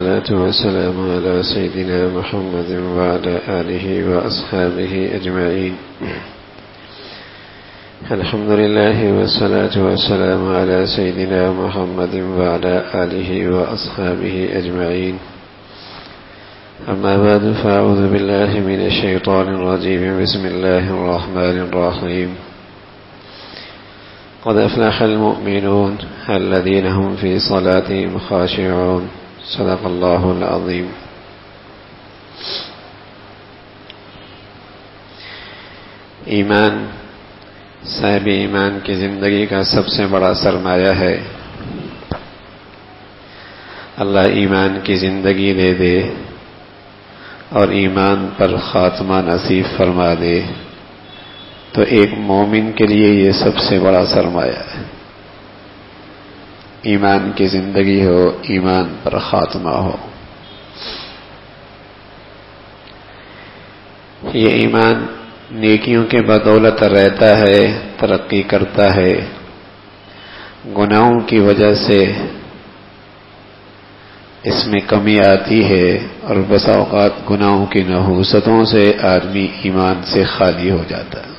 والصلاة والسلام على سيدنا محمد وعلى آله وأصحابه أجمعين. الحمد لله والصلاة والسلام على سيدنا محمد وعلى آله وأصحابه أجمعين. أما بعد فأعوذ بالله من الشيطان الرجيم. بسم الله الرحمن الرحيم. قد أفلح المؤمنون الذين هم في صلاتهم خاشعون. صدق اللہ العظیم. ایمان صاحب ایمان کی زندگی کا سب سے بڑا سرمایہ ہے. اللہ ایمان کی زندگی دے دے اور ایمان پر خاتمہ نصیب فرما دے تو ایک مومن کے لیے یہ سب سے بڑا سرمایہ ہے. ایمان کی زندگی ہو، ایمان پر خاتمہ ہو. یہ ایمان نیکیوں کے بدولت رہتا ہے، ترقی کرتا ہے. گناہوں کی وجہ سے اس میں کمی آتی ہے اور بسا اوقات گناہوں کی نحوستوں سے آدمی ایمان سے خالی ہو جاتا ہے.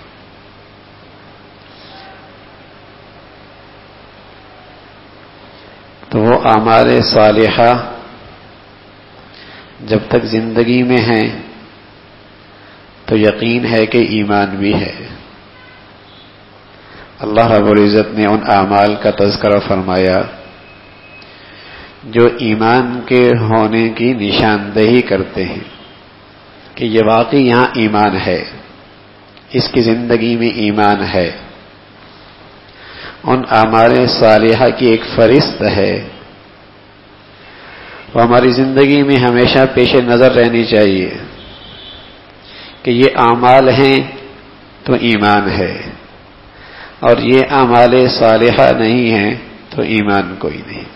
تو وہ اعمال صالحہ جب تک زندگی میں ہیں تو یقین ہے کہ ایمان بھی ہے. اللہ رب العزت نے ان اعمال کا تذکرہ فرمایا جو ایمان کے ہونے کی نشاندہی کرتے ہیں کہ یہ واقعی یہاں ایمان ہے، اس کی زندگی میں ایمان ہے. ان اعمال صالحہ کی ایک فہرست ہے، وہ ہماری زندگی میں ہمیشہ پیش نظر رہنی چاہیے کہ یہ اعمال ہیں تو ایمان ہے، اور یہ اعمال صالحہ نہیں ہیں تو ایمان کوئی نہیں.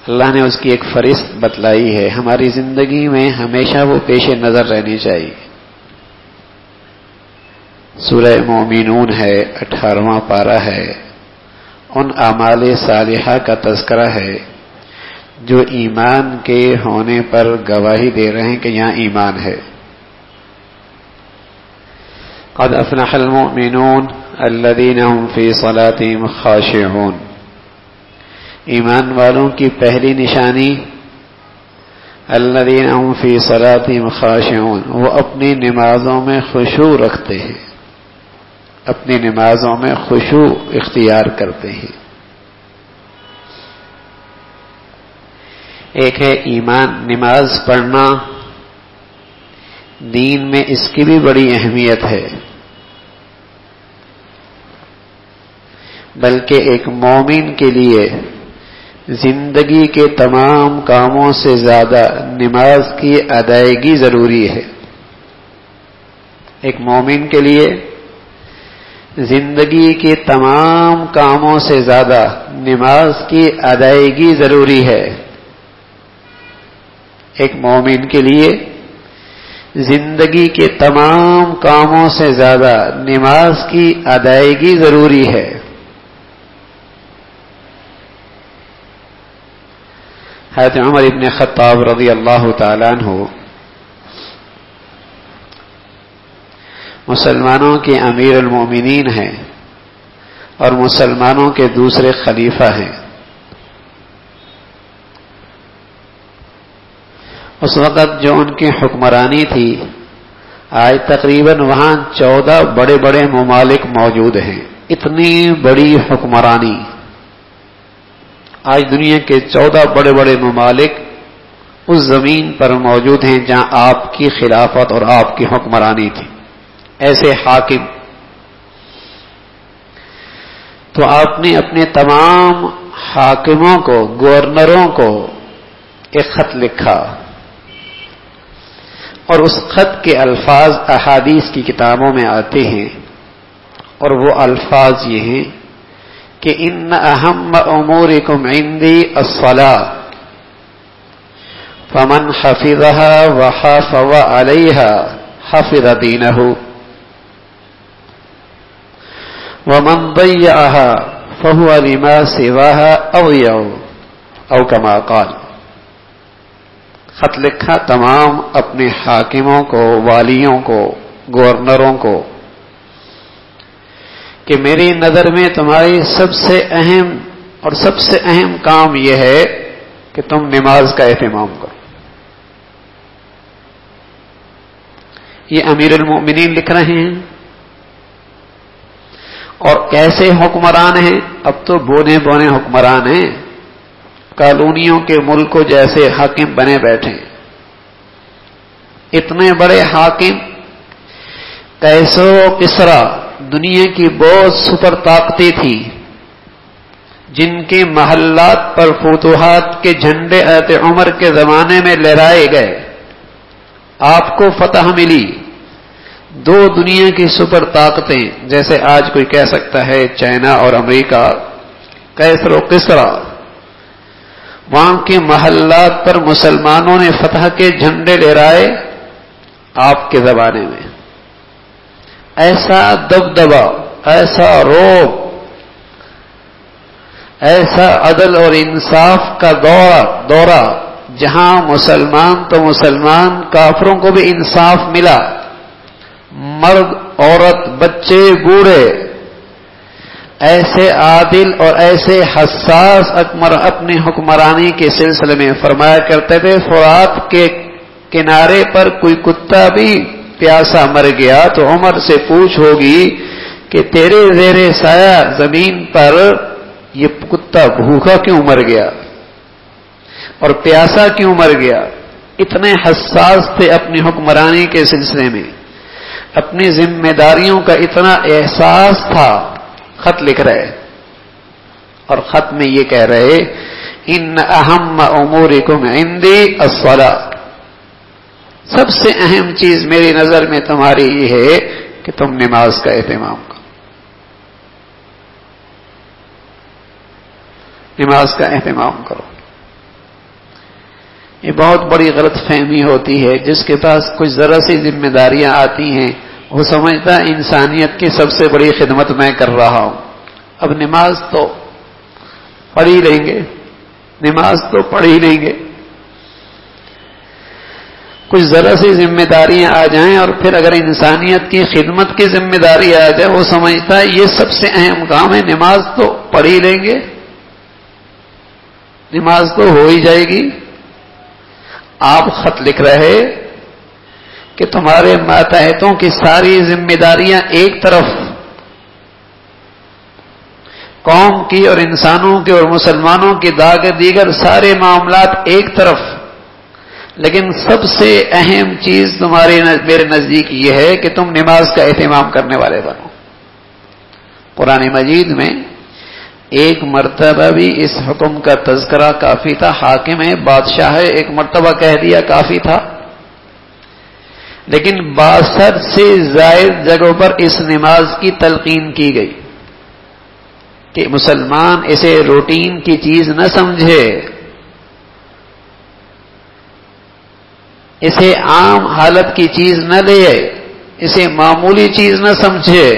اللہ نے اس کی ایک فہرست بتلائی ہے، ہماری زندگی میں ہمیشہ وہ پیش نظر رہنی چاہیے. سورہ مومنون ہے، 18واں پارہ ہے. ان اعمال صالحہ کا تذکرہ ہے جو ایمان کے ہونے پر گواہی دے رہے ہیں کہ یہاں ایمان ہے. قد افلح المؤمنون الذین هم فی صلاتهم خاشعون. ایمان والوں کی پہلی نشانی الذین هم فی صلاتهم خاشعون، وہ اپنی نمازوں میں خشوع رکھتے ہیں، اپنی نمازوں میں خشوع اختیار کرتے ہیں. ایک ہے ایمان، نماز پڑھنا، دین میں اس کی بھی بڑی اہمیت ہے، بلکہ ایک مومن کے لیے زندگی کے تمام کاموں سے زیادہ نماز کی ادائیگی ضروری ہے. ایک مومن کے لیے زندگی کے تمام کاموں سے زیادہ نماز کی ادائیگی ضروری ہے. ایک مومن کے لیے زندگی کے تمام کاموں سے زیادہ نماز کی ادائیگی ضروری ہے. حضرت عمر ابن خطاب رضی اللہ تعالیٰ عنہ مسلمانوں کے امیر المومنین ہیں اور مسلمانوں کے دوسرے خلیفہ ہیں. اس وقت جو ان کی حکمرانی تھی، آج تقریباً وہاں 14 بڑے بڑے ممالک موجود ہیں. اتنی بڑی حکمرانی، آج دنیا کے 14 بڑے بڑے ممالک اس زمین پر موجود ہیں جہاں آپ کی خلافت اور آپ کی حکمرانی تھی. ایسے حاکم. تو آپ نے اپنے تمام حاکموں کو، گورنروں کو ایک خط لکھا، اور اس خط کے الفاظ احادیث کی کتابوں میں آتے ہیں، اور وہ الفاظ یہ ہیں کہ ان اہم امورکم عندی الصلاۃ فمن حفظها وحافظ علیها حفظ دینہ ومن ضيعها فهو لما سواها أضيع. او کما قال، خط لکھا تمام اپنے حاکموں کو، والیوں کو، گورنروں کو کہ میری نظر میں تمہاری سب سے اہم اور سب سے اہم کام یہ ہے کہ تم نماز کا اہتمام کرو۔ یہ امیر المؤمنین لکھ رہے ہیں، اور کیسے حکمران ہیں؟ اب تو بونے بونے حکمران ہیں، کالونیوں کے ملکوں جیسے حاکم بنے بیٹھے، اتنے بڑے حاکم۔ قیصر و کسریٰ دنیا کی بہت سپر طاقتیں تھیں، جن کے محلات پر فتوحات کے جھنڈے حضرت عمر کے زمانے میں لہرائے گئے، آپ کو فتح ملی۔ دو دنیا کی سپر طاقتیں، جیسے آج کوئی کہہ سکتا ہے چائنا اور امریکہ، قیصر و کسریٰ، وہاں کے محلات پر مسلمانوں نے فتح کے جھنڈے لہرائے آپ کے زمانے میں۔ ایسا دبدبا، ایسا روب، ایسا عدل اور انصاف کا دورہ جہاں مسلمان تو مسلمان، کافروں کو بھی انصاف ملا، مرد عورت بچے بوڑھے ایسے عادل اور ایسے حساس اپنی حکمرانی کے سلسلے میں فرمایا کرتے تھے، فرات کے کنارے پر کوئی کتا بھی پیاسا مر گیا تو عمر سے پوچھ ہوگی کہ تیرے زیر سایہ زمین پر یہ کتا بھوکا کیوں مر گیا اور پیاسا کیوں مر گیا۔ اتنے حساس تھے اپنی حکمرانی کے سلسلے میں، اپنی ذمہ داریوں کا اتنا احساس تھا۔ خط لکھ رہے اور خط میں یہ کہہ رہے، ان اہم امورکم عندی الصلاۃ، سب سے اہم چیز میری نظر میں تمہاری یہ ہے کہ تم نماز کا اہتمام کرو، نماز کا اہتمام کرو۔ یہ بہت بڑی غلط فہمی ہوتی ہے، جس کے پاس کچھ ذرا سی ذمہ داریاں آتی ہیں وہ سمجھتا انسانیت کی سب سے بڑی خدمت میں کر رہا ہوں۔ اب نماز تو پڑھ ہی لیں گے، نماز تو پڑھ ہی لیں گے، کچھ ذرا سی ذمہ داریاں آ جائیں اور پھر اگر انسانیت کی خدمت کی ذمہ داری آ جائے وہ سمجھتا ہے یہ سب سے اہم کام ہے، نماز تو پڑھ ہی لیں گے، نماز تو ہو ہی جائے گی۔ آپ خط لکھ رہے کہ تمہارے ماتحتوں کی ساری ذمہ داریاں ایک طرف، قوم کی اور انسانوں کے اور مسلمانوں کی دیگر سارے معاملات ایک طرف، لیکن سب سے اہم چیز میرے نزدیک یہ ہے کہ تم نماز کا اہتمام کرنے والے بنو۔ قرآن مجید میں ایک مرتبہ بھی اس حکم کا تذکرہ کافی تھا، حاکم ہے، بادشاہ ہے، ایک مرتبہ کہہ دیا کافی تھا، لیکن 62 سے زائد جگہوں پر اس نماز کی تلقین کی گئی کہ مسلمان اسے روٹین کی چیز نہ سمجھے، اسے عام حالت کی چیز نہ لے، اسے معمولی چیز نہ سمجھے۔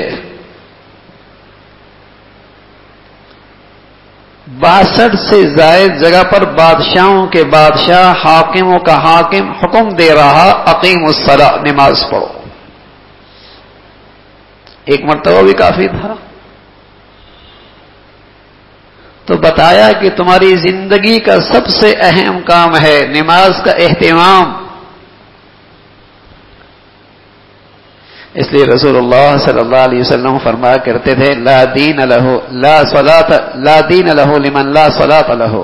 62 سے زائد جگہ پر بادشاہوں کے بادشاہ، حاکموں کا حاکم حکم دے رہا اقیم الصلاۃ، نماز پڑھو۔ ایک مرتبہ بھی کافی تھا تو بتایا کہ تمہاری زندگی کا سب سے اہم کام ہے نماز کا اہتمام۔ اس لیے رسول اللہ صلی اللہ علیہ وسلم فرمایا کرتے تھے لا دین لہ لمن لا صلاۃ لہ،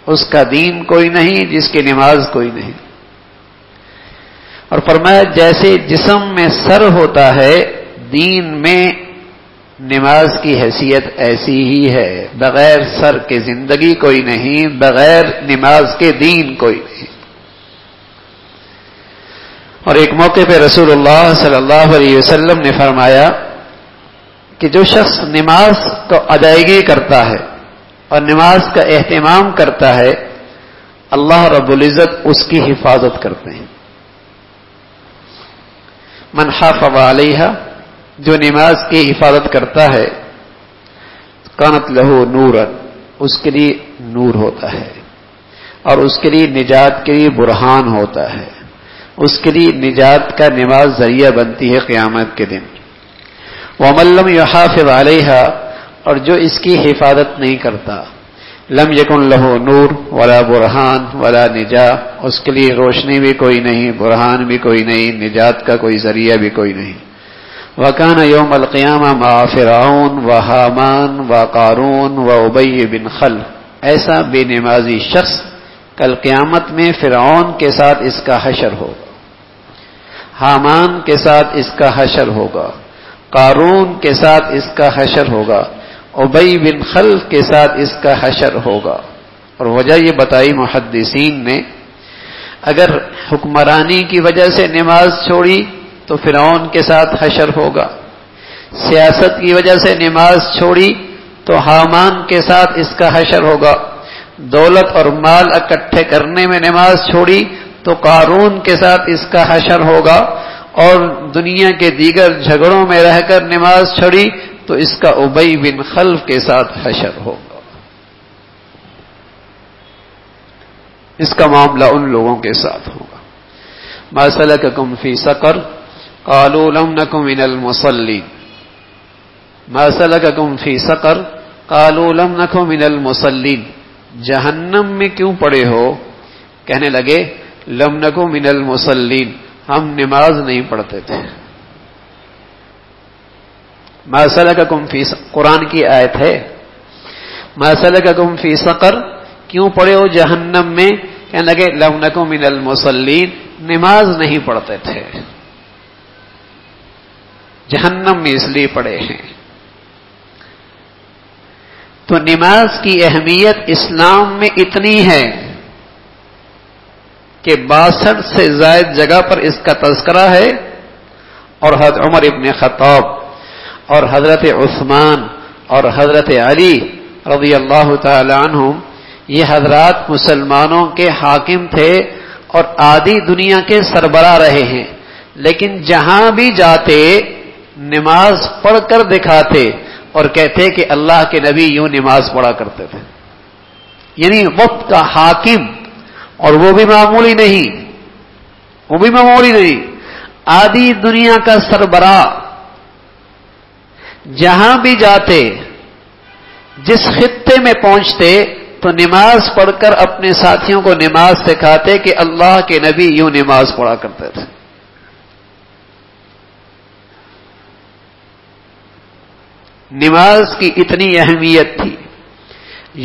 اس کا دین کوئی نہیں جس کی نماز کوئی نہیں۔ اور فرمایا جیسے جسم میں سر ہوتا ہے، دین میں نماز کی حیثیت ایسی ہی ہے، بغیر سر کے زندگی کوئی نہیں، بغیر نماز کے دین کوئی نہیں۔ اور ایک موقع پہ رسول اللہ صلی اللہ علیہ وسلم نے فرمایا کہ جو شخص نماز کو ادائیگی کرتا ہے اور نماز کا اہتمام کرتا ہے، اللہ رب العزت اس کی حفاظت کرتے ہیں۔ من حافظ علیہا، جو نماز کی حفاظت کرتا ہے، کانت لہ نورا، اس کے لیے نور ہوتا ہے، اور اس کے لیے نجات کے لیے برہان ہوتا ہے، اس کے لیے نجات کا نماز ذریعہ بنتی ہے قیامت کے دن۔ وَمَن لَّمْ يُحَافِظْ عَلَيْهَا، اور جو اس کی حفاظت نہیں کرتا، لم یکن لہو نور ولا برہان ولا نجا، اس کے لیے روشنی بھی کوئی نہیں، برہان بھی کوئی نہیں، نجات کا کوئی ذریعہ بھی کوئی نہیں۔ وَكَانَ يَوْمَ الْقِيَامَةِ مَعَ فِرْعَوْنَ وَحَامَانَ وَقَارُونَ وَأُبَيِّ بن خلف، ایسا بے نمازی شخص کل قیامت میں فرعون کے ساتھ اس کا حشر ہوگا، حامان کے ساتھ اس کا حشر ہوگا، قارون کے ساتھ اس کا حشر ہوگا، ابی بن خلف کے ساتھ اس کا حشر ہوگا۔ اور وجہ یہ بتائی محدثین نے، اگر حکمرانی کی وجہ سے نماز چھوڑی تو فرعون کے ساتھ حشر ہوگا، سیاست کی وجہ سے نماز چھوڑی تو حامان کے ساتھ اس کا حشر ہوگا، دولت اور مال اکٹھے کرنے میں نماز چھوڑی تو قارون کے ساتھ اس کا حشر ہوگا، اور دنیا کے دیگر جھگڑوں میں رہ کر نماز چھوڑی تو اس کا ابی بن خلف کے ساتھ حشر ہوگا۔ اس کا معاملہ ان لوگوں کے ساتھ ہوگا۔ ما سلککم فی سقر قالوا لم نک من المصلین، ما سلککم فی سقر قالوا لم نک من المصلین، جہنم میں کیوں پڑے ہو؟ کہنے لگے لم نک من المصلین، ہم نماز نہیں پڑھتے تھے۔ ما سلککم فی سقر، قرآن کی آیت ہے، ما سلککم فی سقر، کیوں پڑے ہو جہنم میں؟ کہنے لگے لم نک من المصلین، نماز نہیں پڑھتے تھے، جہنم میں اس لیے پڑے ہیں۔ تو نماز کی اہمیت اسلام میں اتنی ہے کہ 62 سے زائد جگہ پر اس کا تذکرہ ہے، اور حضرت عمر ابن خطاب اور حضرت عثمان اور حضرت علی رضی اللہ تعالی عنہم، یہ حضرات مسلمانوں کے حاکم تھے اور آدھی دنیا کے سربراہ رہے ہیں، لیکن جہاں بھی جاتے نماز پڑھ کر دکھاتے اور کہتے کہ اللہ کے نبی یوں نماز پڑھا کرتے تھے۔ یعنی وقت کا حاکم، اور وہ بھی معمولی نہیں، وہ بھی معمولی نہیں، آدھی دنیا کا سربراہ، جہاں بھی جاتے، جس خطے میں پہنچتے تو نماز پڑھ کر اپنے ساتھیوں کو نماز سکھاتے کہ اللہ کے نبی یوں نماز پڑھا کرتے تھے۔ نماز کی اتنی اہمیت تھی،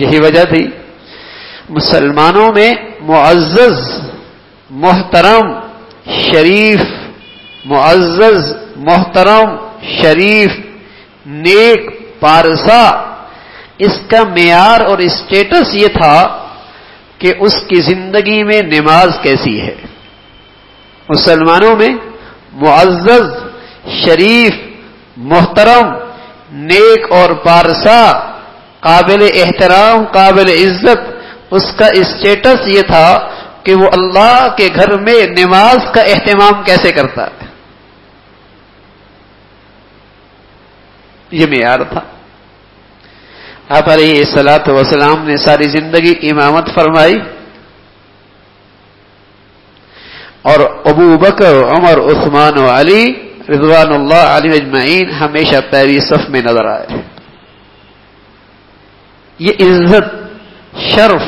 یہی وجہ تھی مسلمانوں میں معزز، محترم، شریف، معزز، محترم، شریف، نیک، پارسا، اس کا معیار اور اسٹیٹس یہ تھا کہ اس کی زندگی میں نماز کیسی ہے۔ مسلمانوں میں معزز، شریف، محترم، نیک اور پارسا، قابل احترام، قابل عزت، اس کا اسٹیٹس یہ تھا کہ وہ اللہ کے گھر میں نماز کا اہتمام کیسے کرتا ہے، یہ معیار تھا۔ آپ علیہ الصلوۃ والسلام نے ساری زندگی امامت فرمائی، اور ابو بکر، عمر، عثمان و علی رضوان اللہ علیہ اجمعین ہمیشہ پہلی صف میں نظر آئے۔ یہ عزت، شرف،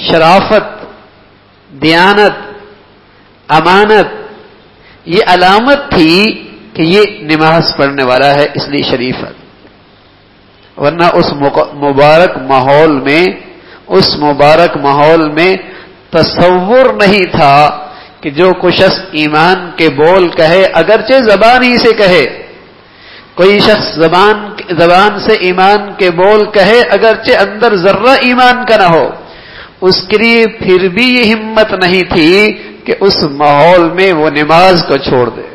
شرافت، دیانت، امانت، یہ علامت تھی کہ یہ نماز پڑھنے والا ہے، اس لیے شریفت۔ ورنہ اس مبارک ماحول میں تصور نہیں تھا کہ جو کچھ شخص ایمان کے بول کہے، اگرچہ زبان ہی سے کہے، کوئی شخص زبان سے ایمان کے بول کہے اگرچہ اندر ذرہ ایمان کا نہ ہو، اس کے لیے پھر بھی یہ ہمت نہیں تھی کہ اس ماحول میں وہ نماز کو چھوڑ دے۔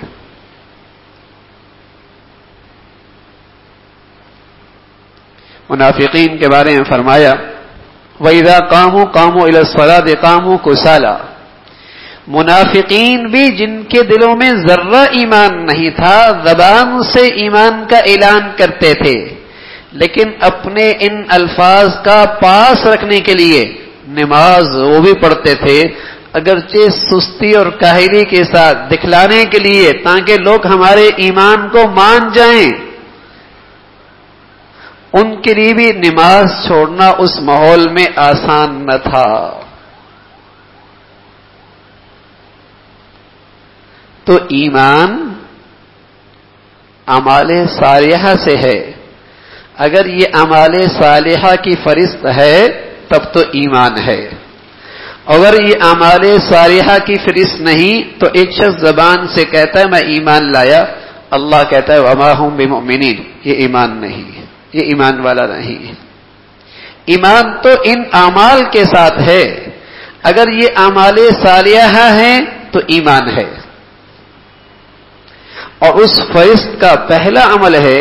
منافقین کے بارے میں فرمایا وَإِذَا قَامُوا إِلَى الصَّلَاةِ قَامُوا كُسَالَىٰ، منافقین بھی جن کے دلوں میں ذرہ ایمان نہیں تھا، زبان سے ایمان کا اعلان کرتے تھے، لیکن اپنے ان الفاظ کا پاس رکھنے کے لیے، نماز وہ بھی پڑھتے تھے اگرچہ سستی اور کاہلی کے ساتھ، دکھلانے کے لیے، تاکہ لوگ ہمارے ایمان کو مان جائیں. ان کے لیے بھی نماز چھوڑنا اس ماحول میں آسان نہ تھا. تو ایمان اعمال صالحہ سے ہے. اگر یہ اعمال صالحہ کی فہرست ہے تب تو ایمان ہے. اگر یہ اعمال صالحہ کی فہرست نہیں تو ایک شخص زبان سے کہتا ہے میں ایمان لایا، اللہ کہتا ہے وما ہم بمؤمنین، یہ ایمان نہیں ہے، یہ ایمان والا نہیں ہے. ایمان تو ان اعمال کے ساتھ ہے. اگر یہ اعمال صالحہ ہیں تو ایمان ہے. اور اس فہرست کا پہلا عمل ہے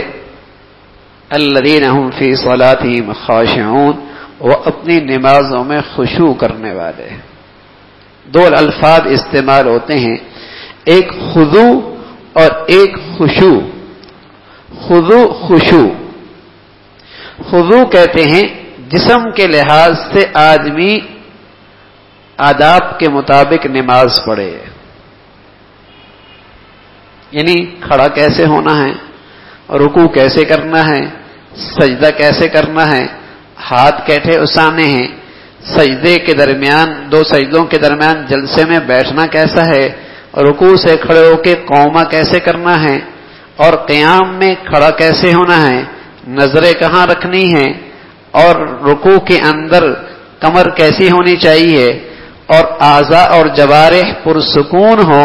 الذین هم فی صلاتہم خاشعون، وہ اپنی نمازوں میں خشوع کرنے والے ہیں. دو الفاظ استعمال ہوتے ہیں، ایک خضوع اور ایک خشوع. خضوع خشوع. خضوع کہتے ہیں جسم کے لحاظ سے آدمی آداب کے مطابق نماز پڑھے، یعنی کھڑا کیسے ہونا ہے، رکوع کیسے کرنا ہے، سجدہ کیسے کرنا ہے، ہاتھ کیسے اٹھانے ہیں، سجدے کے درمیان، دو سجدوں کے درمیان جلسے میں بیٹھنا کیسا ہے، رکوع سے کھڑے ہو کے قومہ کیسے کرنا ہے، اور قیام میں کھڑا کیسے ہونا ہے، نظریں کہاں رکھنی ہیں، اور رکوع کے اندر کمر کیسی ہونی چاہیے، اور اعضاء اور جوارح پرسکون ہو،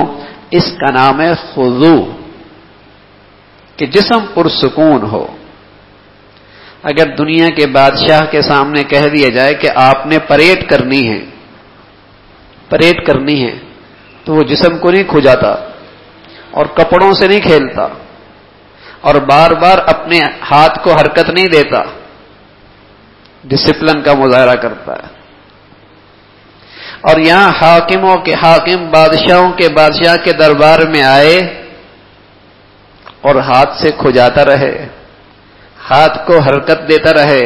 اس کا نام ہے خضوع، کہ جسم پرسکون ہو. اگر دنیا کے بادشاہ کے سامنے کہہ دیا جائے کہ آپ نے پریڈ کرنی ہے، پریڈ کرنی ہے، تو وہ جسم کو نہیں کھجاتا اور کپڑوں سے نہیں کھیلتا اور بار بار اپنے ہاتھ کو حرکت نہیں دیتا، ڈسپلن کا مظاہرہ کرتا ہے. اور یہاں حاکموں کے حاکم، بادشاہوں کے بادشاہ کے دربار میں آئے اور ہاتھ سے کھجاتا رہے، ہاتھ کو حرکت دیتا رہے.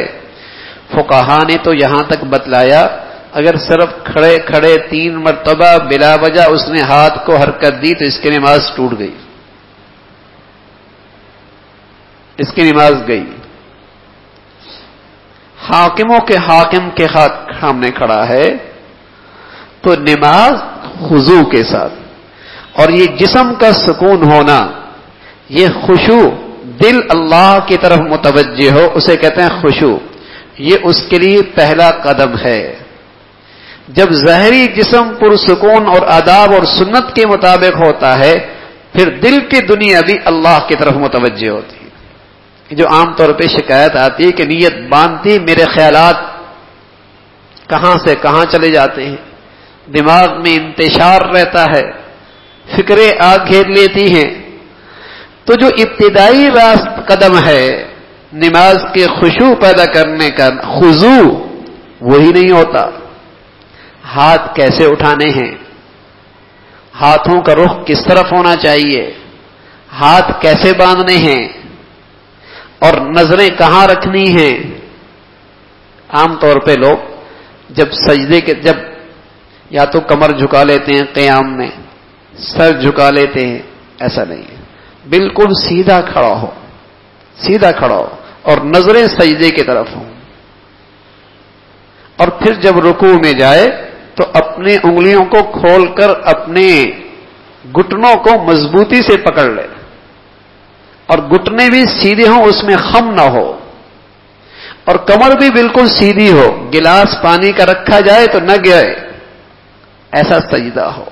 فقہا نے تو یہاں تک بتلایا اگر صرف کھڑے کھڑے 3 مرتبہ بلا وجہ اس نے ہاتھ کو حرکت دی تو اس کی نماز ٹوٹ گئی، اس کی نماز گئی. حاکموں کے حاکم کے سامنے کھڑا ہے تو نماز خضوع کے ساتھ. اور یہ جسم کا سکون ہونا، یہ خشوع، دل اللہ کی طرف متوجہ ہو، اسے کہتے ہیں خشوع. یہ اس کے لیے پہلا قدم ہے. جب ظاہری جسم پرسکون اور آداب اور سنت کے مطابق ہوتا ہے پھر دل کی دنیا بھی اللہ کی طرف متوجہ ہوتی ہے. جو عام طور پہ شکایت آتی ہے کہ نیت باندھتی، میرے خیالات کہاں سے کہاں چلے جاتے ہیں، دماغ میں انتشار رہتا ہے، فکریں آ گھیر لیتی ہیں. تو جو ابتدائی قدم ہے نماز کے خشوع پیدا کرنے کا، خضوع، وہی نہیں ہوتا. ہاتھ کیسے اٹھانے ہیں، ہاتھوں کا رخ کس طرف ہونا چاہیے، ہاتھ کیسے باندھنے ہیں، اور نظریں کہاں رکھنی ہیں. عام طور پہ لوگ جب سجدے کے جب یا تو کمر جھکا لیتے ہیں قیام میں، سر جھکا لیتے ہیں، ایسا نہیں ہے. بالکل سیدھا کھڑا ہو، سیدھا کھڑا ہو اور نظریں سجدے کی طرف ہوں. اور پھر جب رکوع میں جائے تو اپنی انگلیوں کو کھول کر اپنے گھٹنوں کو مضبوطی سے پکڑ لے اور گھٹنے بھی سیدھے ہوں، اس میں خم نہ ہو، اور کمر بھی بالکل سیدھی ہو. گلاس پانی کا رکھا جائے تو نہ گرے، ایسا سجدہ ہو.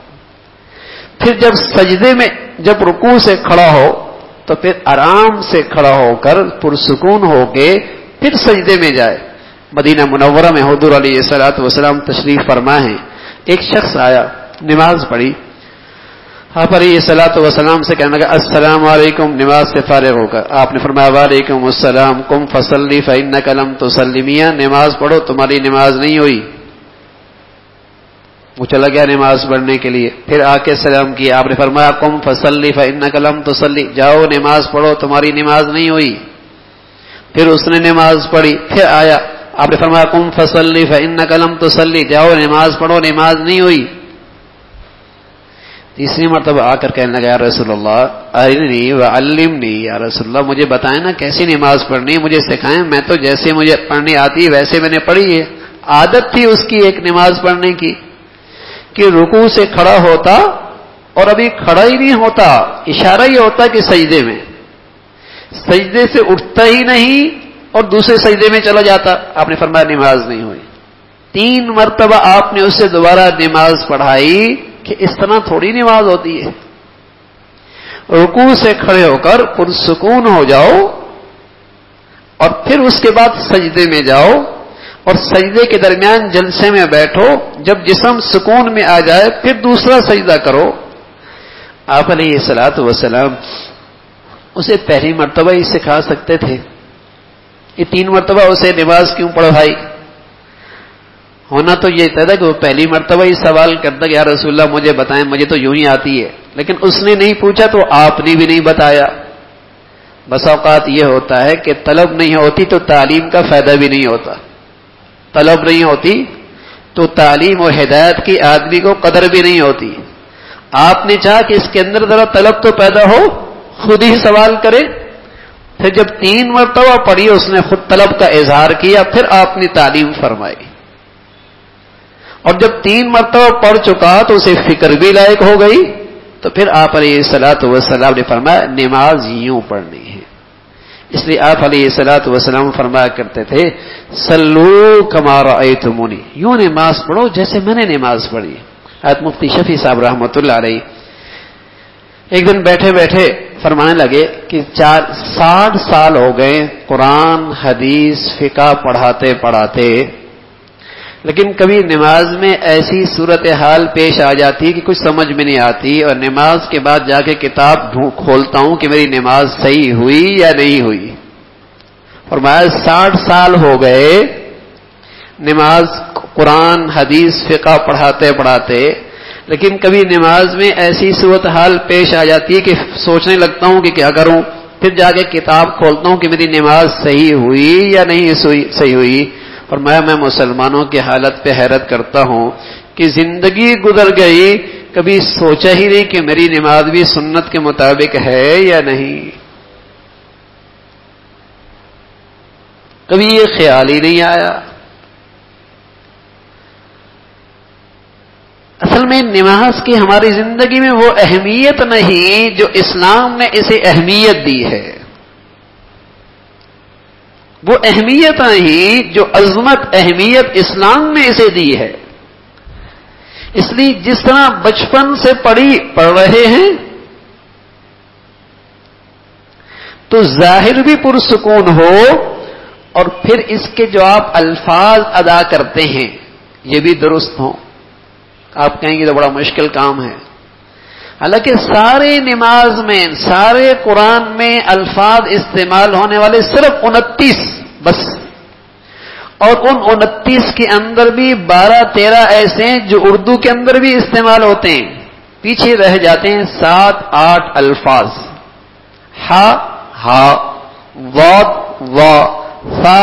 پھر جب سجدے میں جب رکوع سے کھڑا ہو تو پھر آرام سے کھڑا ہو کر پرسکون ہو کے پھر سجدے میں جائے. مدینہ منورہ میں حضور علیہ الصلوۃ والسلام تشریف فرما ہیں. ایک شخص آیا، نماز پڑھی، آپ علیہ الصلوۃ والسلام سے کہنے لگا السلام علیکم، نماز سے فارغ ہو کر آپ نے فرمایا وعلیکم السلام، قم فصلی فإنک لم تصلی، میاں نماز پڑھو، تمہاری نماز نہیں ہوئی. وہ چلا گیا نماز پڑھنے کے لیے، پھر آ کے سلام کیا، آپ نے فرمایا قم فصلی فإنک لم تصلی، جاؤ نماز پڑھو، تمہاری نماز نہیں ہوئی. پھر اس نے نماز پڑھی، پھر آیا، آپ نے فرمایا قم فصلی فانک لم تصلی، جاؤ نماز پڑھو، نماز نہیں ہوئی۔ تیسری مرتبہ آ کر کہنے لگا یا رسول اللہ ارنی وعلمنی، یا رسول اللہ مجھے بتائیں نا کیسی نماز پڑھنی ہے، مجھے سکھائیں، میں تو جیسے مجھے پڑھنی آتی ہے ویسے میں نے پڑھی ہے۔ عادت تھی اس کی ایک نماز پڑھنے کی کہ رکوع سے کھڑا ہوتا اور ابھی کھڑا ہی نہیں ہوتا، اشارہ ہی ہوتا کہ سجدے میں، سجدے سے اٹھتا ہی نہیں اور دوسرے سجدے میں چلا جاتا۔ آپ نے فرمایا نماز نہیں ہوئی۔ 3 مرتبہ آپ نے اسے دوبارہ نماز پڑھائی کہ اس طرح تھوڑی نماز ہوتی ہے، رکوع سے کھڑے ہو کر پرسکون ہو جاؤ اور پھر اس کے بعد سجدے میں جاؤ اور سجدے کے درمیان جلسے میں بیٹھو، جب جسم سکون میں آ جائے پھر دوسرا سجدہ کرو۔ آپ علیہ الصلوۃ والسلام اسے پہلی مرتبہ ہی سکھا سکتے تھے، یہ 3 مرتبہ اسے نماز کیوں پڑھائی؟ ہونا تو یہ تھا کہ وہ پہلی مرتبہ ہی سوال کرتا کہ یا رسول اللہ مجھے بتائیں، مجھے تو یوں ہی آتی ہے، لیکن اس نے نہیں پوچھا تو آپ نے بھی نہیں بتایا۔ بس اوقات یہ ہوتا ہے کہ طلب نہیں ہوتی تو تعلیم کا فائدہ بھی نہیں ہوتا، طلب نہیں ہوتی تو تعلیم و ہدایت کی آدمی کو قدر بھی نہیں ہوتی۔ آپ نے چاہا کہ اس کے اندر ذرا طلب تو پیدا ہو، خود ہی سوال کرے، پھر جب 3 مرتبہ پڑھی اس نے خود طلب کا اظہار کیا، پھر آپ نے تعلیم فرمائی، اور جب 3 مرتبہ پڑھ چکا تو اسے فکر بھی لائق ہو گئی، تو پھر آپ علیہ الصلوۃ والسلام نے فرمایا نماز یوں پڑھنی ہے۔ اس لیے آپ علیہ الصلوۃ والسلام فرمایا کرتے تھے صلو کما رأیتمونی، یوں نماز پڑھو جیسے میں نے نماز پڑھی۔ حضرت مفتی شفیع صاحب رحمۃ اللہ علیہ ایک دن بیٹھے بیٹھے فرمانے لگے کہ 60 سال ہو گئے قرآن حدیث فقہ پڑھاتے پڑھاتے، لیکن کبھی نماز میں ایسی صورتحال پیش آ جاتی کہ کچھ سمجھ میں نہیں آتی، اور نماز کے بعد جا کے کتاب کھولتا ہوں کہ میری نماز صحیح ہوئی یا نہیں ہوئی۔ فرمایا 60 سال ہو گئے نماز قرآن حدیث فقہ پڑھاتے پڑھاتے، لیکن کبھی نماز میں ایسی صورتحال پیش آ جاتی ہے کہ سوچنے لگتا ہوں کہ کیا کروں، پھر جا کے کتاب کھولتا ہوں کہ میری نماز صحیح ہوئی یا نہیں صحیح ہوئی۔ اور میں مسلمانوں کی حالت پہ حیرت کرتا ہوں کہ زندگی گزر گئی، کبھی سوچا ہی نہیں کہ میری نماز بھی سنت کے مطابق ہے یا نہیں، کبھی یہ خیال ہی نہیں آیا۔ اصل میں نماز کی ہماری زندگی میں وہ اہمیت نہیں جو اسلام نے اسے اہمیت دی ہے، وہ اہمیت نہیں جو عظمت اہمیت اسلام نے اسے دی ہے۔ اس لیے جس طرح بچپن سے پڑھ رہے ہیں تو ظاہر بھی پرسکون ہو، اور پھر اس کے جو آپ الفاظ ادا کرتے ہیں یہ بھی درست ہوں۔ آپ کہیں گے تو بڑا مشکل کام ہے، حالانکہ سارے نماز میں سارے قرآن میں الفاظ استعمال ہونے والے صرف 29 بس، اور ان 29 کے اندر بھی 12-13 ایسے ہیں جو اردو کے اندر بھی استعمال ہوتے ہیں، پیچھے رہ جاتے ہیں 7-8 الفاظ، ہا ہا، واد وا، فا،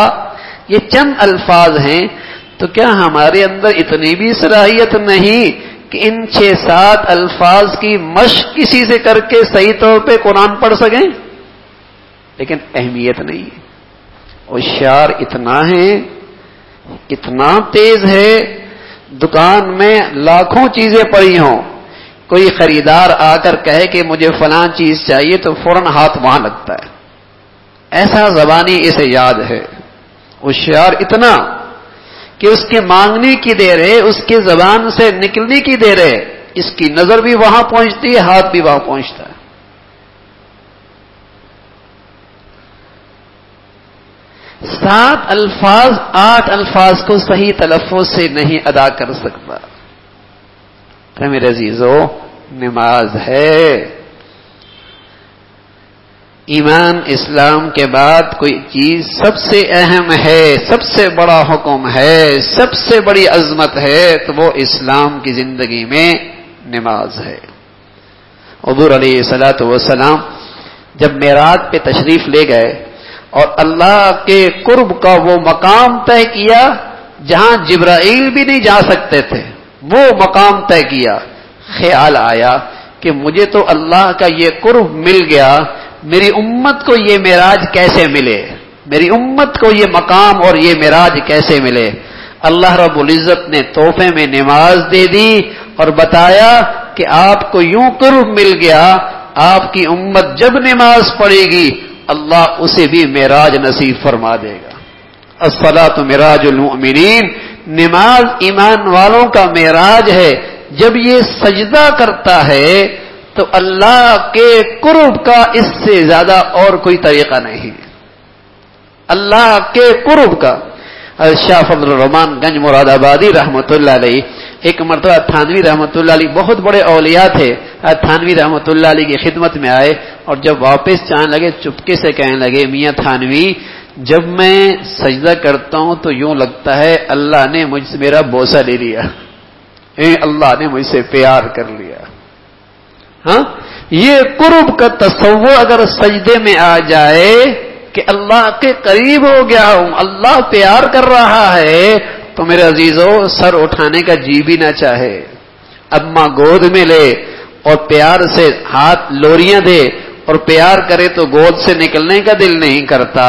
یہ چند الفاظ ہیں۔ تو کیا ہمارے اندر اتنی بھی صلاحیت نہیں کہ ان 6-7 الفاظ کی مشق کسی سے کر کے صحیح طور پہ قرآن پڑھ سکیں؟ لیکن اہمیت نہیں ہے، ہوشیار اتنا ہے، اتنا تیز ہے، دکان میں لاکھوں چیزیں پڑی ہوں، کوئی خریدار آ کر کہے کہ مجھے فلاں چیز چاہیے تو فوراً ہاتھ وہاں لگتا ہے، ایسا زبانی اسے یاد ہے۔ ہوشیار اتنا کہ اس کے مانگنے کی دیر ہے، اس کی زبان سے نکلنے کی دیر ہے، اس کی نظر بھی وہاں پہنچتی ہے، ہاتھ بھی وہاں پہنچتا ہے۔ 7 الفاظ 8 الفاظ کو صحیح تلفظ سے نہیں ادا کر سکتا۔ کہ میرے عزیزو نماز ہے، ایمان اسلام کے بعد کوئی چیز سب سے اہم ہے، سب سے بڑا حکم ہے، سب سے بڑی عظمت ہے تو وہ اسلام کی زندگی میں نماز ہے۔ حضور علیہ الصلوۃ والسلام جب معراج پہ تشریف لے گئے، اور اللہ کے قرب کا وہ مقام طے کیا جہاں جبرائیل بھی نہیں جا سکتے تھے، وہ مقام طے کیا۔ خیال آیا کہ مجھے تو اللہ کا یہ قرب مل گیا، میری امت کو یہ معراج کیسے ملے، میری امت کو یہ مقام اور یہ معراج کیسے ملے؟ اللہ رب العزت نے تحفے میں نماز دے دی اور بتایا کہ آپ کو یوں قرب مل گیا، آپ کی امت جب نماز پڑھے گی اللہ اسے بھی معراج نصیب فرما دے گا۔ الصلاۃ معراج المؤمنین، نماز ایمان والوں کا معراج ہے۔ جب یہ سجدہ کرتا ہے تو اللہ کے قرب کا اس سے زیادہ اور کوئی طریقہ نہیں، اللہ کے قرب کا۔ شاہ فضل الرحمان گنج مراد آبادی رحمۃ اللہ علیہ ایک مرتبہ تھانوی رحمۃ اللہ علیہ، بہت بڑے اولیاء تھے، تھانوی رحمۃ اللہ علیہ کی خدمت میں آئے اور جب واپس جانے لگے چپکے سے کہنے لگے، میاں تھانوی جب میں سجدہ کرتا ہوں تو یوں لگتا ہے اللہ نے مجھ سے میرا بوسہ لے لیا، اللہ نے مجھ سے پیار کر لیا۔ ہاں، یہ قرب کا تصور اگر سجدے میں آ جائے کہ اللہ کے قریب ہو گیا ہوں، اللہ پیار کر رہا ہے، تو میرے عزیزو سر اٹھانے کا جی بھی نہ چاہے، اماں گود میں لے اور پیار سے ہاتھ لوریاں دے اور پیار کرے تو گود سے نکلنے کا دل نہیں کرتا،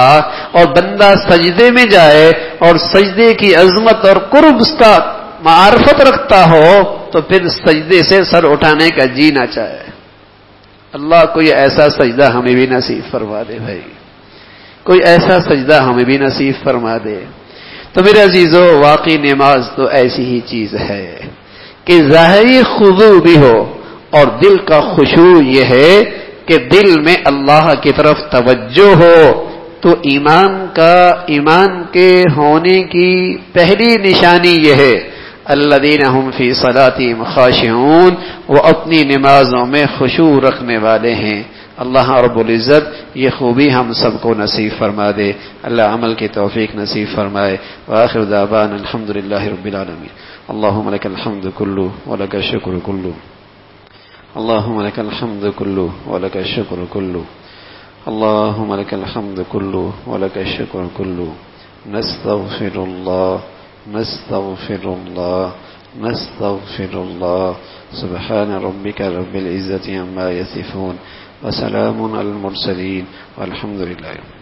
اور بندہ سجدے میں جائے اور سجدے کی عظمت اور قرب اس کا معرفت رکھتا ہو تو پھر سجدے سے سر اٹھانے کا جی نہ چاہے۔ اللہ کوئی ایسا سجدہ ہمیں بھی نصیب فرما دے بھائی، کوئی ایسا سجدہ ہمیں بھی نصیب فرما دے۔ تو میرے عزیزو واقعی نماز تو ایسی ہی چیز ہے کہ ظاہری خضوع بھی ہو اور دل کا خشوع یہ ہے کہ دل میں اللہ کی طرف توجہ ہو، تو ایمان کے ہونے کی پہلی نشانی یہ ہے الذین هم فی صلاتہم خاشعون، وہ اپنی نمازوں میں خشوع رکھنے والے ہیں۔ اللہ رب العزت یہ خوبی ہم سب کو نصیب فرما دے، اللہ عمل کی توفیق نصیب فرمائے۔ وآخر دعوانا الحمدللہ رب العالمین۔ اللہم لک الحمد کلہ ولک الشکر کلہ، اللہم لک الحمد کلہ ولک الشکر کلہ، اللہم لک الحمد کلہ ولک الشکر کلہ۔ نستغفر اللہ نستغفر اللہ نستغفر اللہ۔ سبحان ربک رب العزة عما یصفون وسلام علی المرسلین والحمد للہ۔